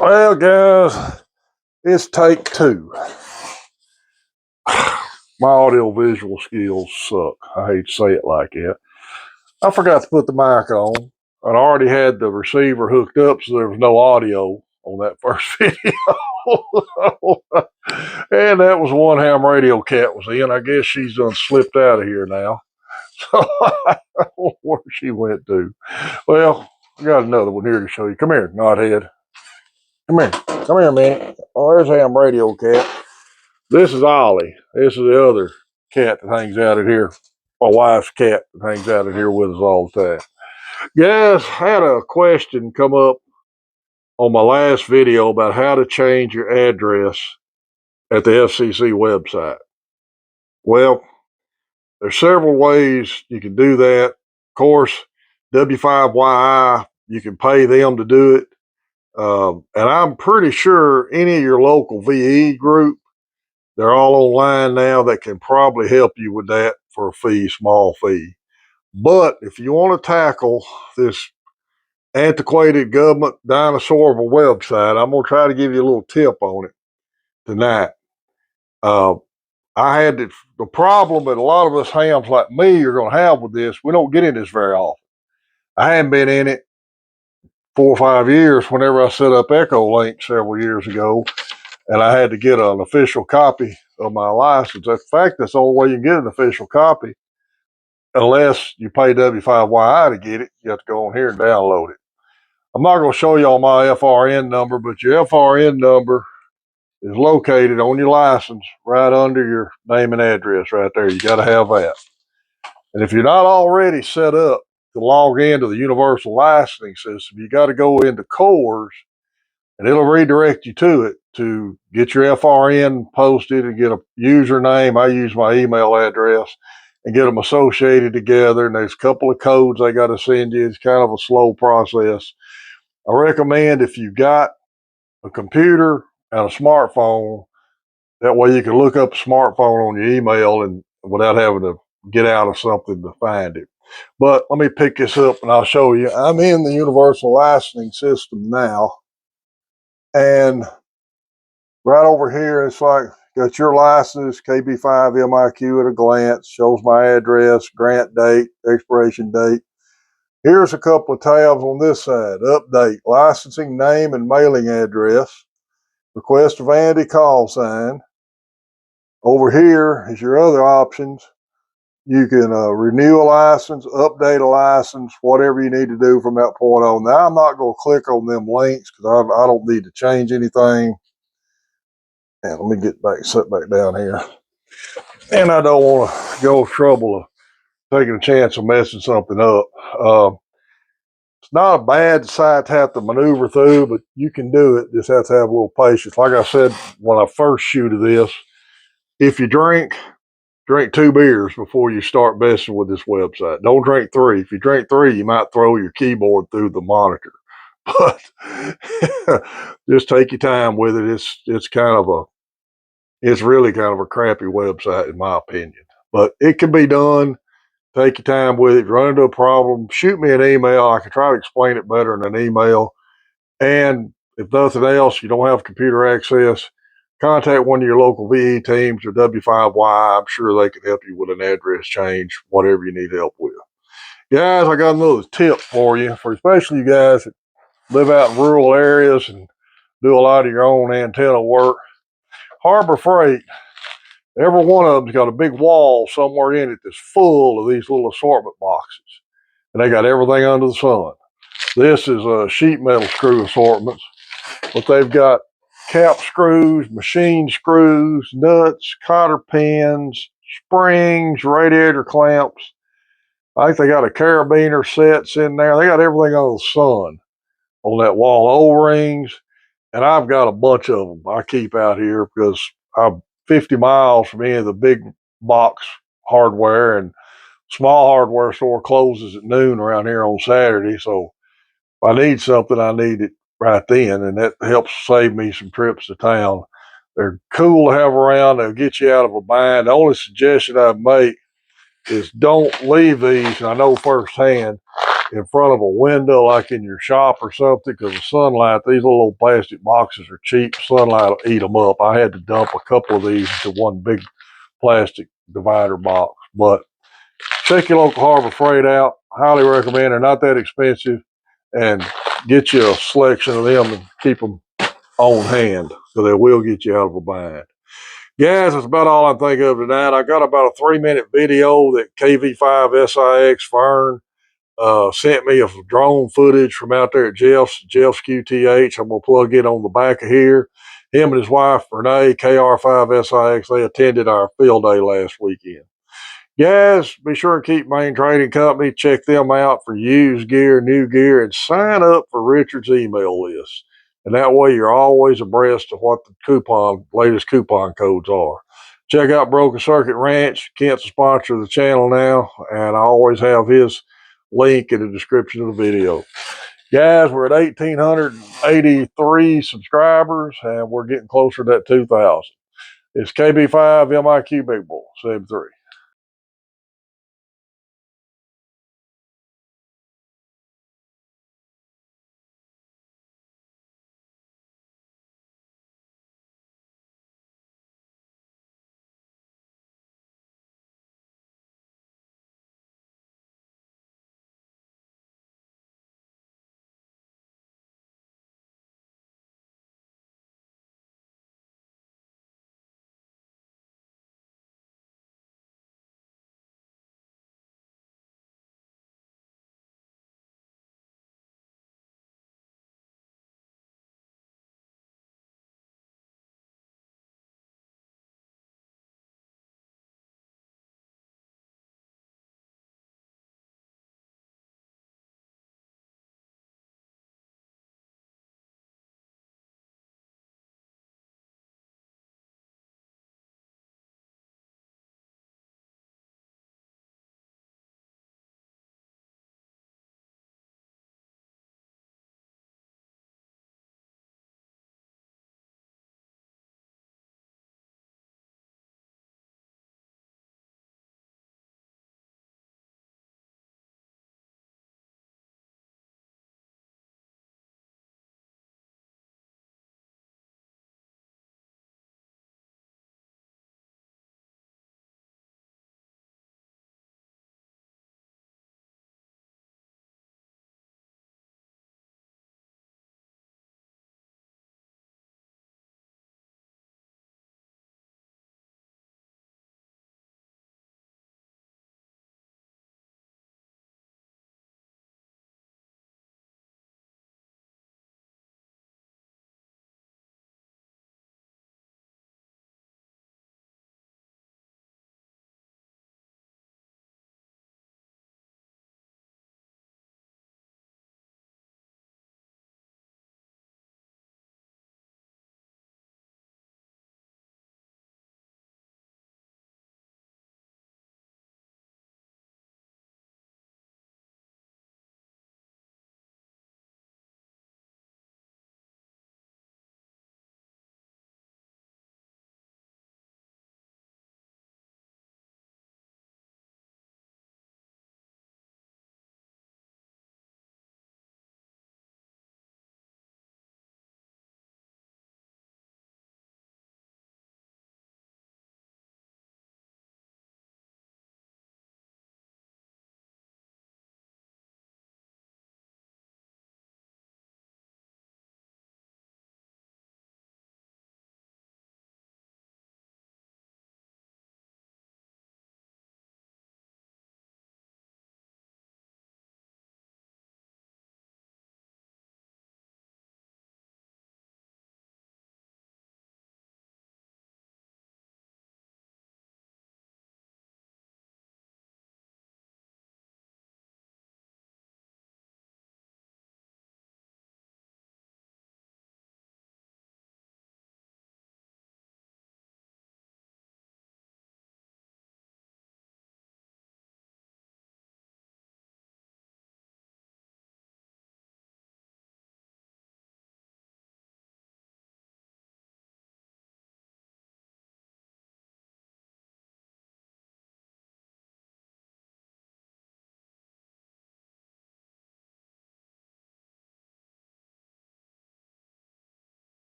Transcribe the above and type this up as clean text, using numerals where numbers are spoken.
Well, guys, it's take two. My audio visual skills suck. I hate to say it like that. I forgot to put the mic on. I already had the receiver hooked up, so there was no audio on that first video. And that was one ham radio cat was in. I guess she's done slipped out of here now. So I don't know where she went to. Well, I got another one here to show you. Come here, knothead. Come here. Come here, man. Oh, there's ham radio cat. This is Ollie. This is the other cat that hangs out in here. My wife's cat that hangs out in here with us all the time. Guys, had a question come up on my last video about how to change your address at the FCC website. Well, there's several ways you can do that. Of course, W5YI, you can pay them to do it. And I'm pretty sure any of your local VE group, they're all online now that can probably help you with that for a fee, small fee. But if you want to tackle this antiquated government dinosaur of a website, I'm going to try to give you a little tip on it tonight. I had the problem that a lot of us hams like me are going to have with this. We don't get in this very often. I hadn't been in it 4 or 5 years whenever I set up Echolink several years ago, and I had to get an official copy of my license. In fact, that's the only way you can get an official copy, unless you pay W5YI to get it. You have to go on here and download it. I'm not going to show y'all my FRN number, but your FRN number is located on your license right under your name and address right there. You got to have that. And if you're not already set up to log into the universal licensing system, you got to go into CORS and it'll redirect you to it to get your FRN posted and get a username. I use my email address and get them associated together. And there's a couple of codes I got to send you. It's kind of a slow process. I recommend if you've got a computer and a smartphone, that way you can look up a smartphone on your email and without having to get out of something to find it. But let me pick this up and I'll show you. I'm in the universal licensing system now. And right over here, it's like got your license, KB5 MIQ at a glance, shows my address, grant date, expiration date. Here's a couple of tabs on this side. Update, licensing name and mailing address, request of Andy call sign. Over here is your other options. You can renew a license, update a license, whatever you need to do from that point on. Now, I'm not going to click on them links because I don't need to change anything. And let me get back, sit back down here. And I don't want to go trouble of taking a chance of messing something up. It's not a bad site to have to maneuver through, but you can do it. Just have to have a little patience. Like I said when I first shooted this, if you drink 2 beers before you start messing with this website. Don't drink 3. If you drink 3, you might throw your keyboard through the monitor. But just take your time with it. It's really kind of a crappy website in my opinion. But it can be done. Take your time with it. Run into a problem, shoot me an email. I can try to explain it better in an email. And if nothing else, you don't have computer access, contact one of your local VE teams or W5Y. I'm sure they can help you with an address change, whatever you need help with. Guys, I got another tip for you, for especially you guys that live out in rural areas and do a lot of your own antenna work. Harbor Freight Every one of them's got a big wall somewhere in it that's full of these little assortment boxes. And they got everything under the sun. This is a sheet metal screw assortments, but they've got cap screws, machine screws, nuts, cotter pins, springs, radiator clamps. I think they got a carabiner sets in there. They got everything under the sun on that wall. O-rings, and I've got a bunch of them I keep out here because I'm 50 miles from any of the big box hardware, and small hardware store closes at noon around here on Saturday. So if I need something, I need it right then, and that helps save me some trips to town. They're cool to have around. They'll get you out of a bind. The only suggestion I'd make is don't leave these, and I know firsthand, in front of a window like in your shop or something, because the sunlight, these little plastic boxes are cheap. Sunlight will eat them up. I had to dump a couple of these into one big plastic divider box. But check your local Harbor Freight out. Highly recommend. They're not that expensive, and get you a selection of them and keep them on hand, so they will get you out of a bind. Guys, that's about all I think of tonight. I got about a 3-minute video that KV5SIX Fern sent me of drone footage from out there at Jeff's QTH. I'm going to plug it on the back of here. Him and his wife, Renee, KR5SIX, they attended our field day last weekend. Guys, be sure and keep Main Trading Company. Check them out for used gear, new gear, and sign up for Richard's email list. And that way you're always abreast of what the latest coupon codes are. Check out Broken Circuit Ranch. Kent's a sponsor of the channel now, and I always have his link in the description of the video. Guys, we're at 1,883 subscribers, and we're getting closer to that 2,000. It's KB5 MIQ Big Bull 73.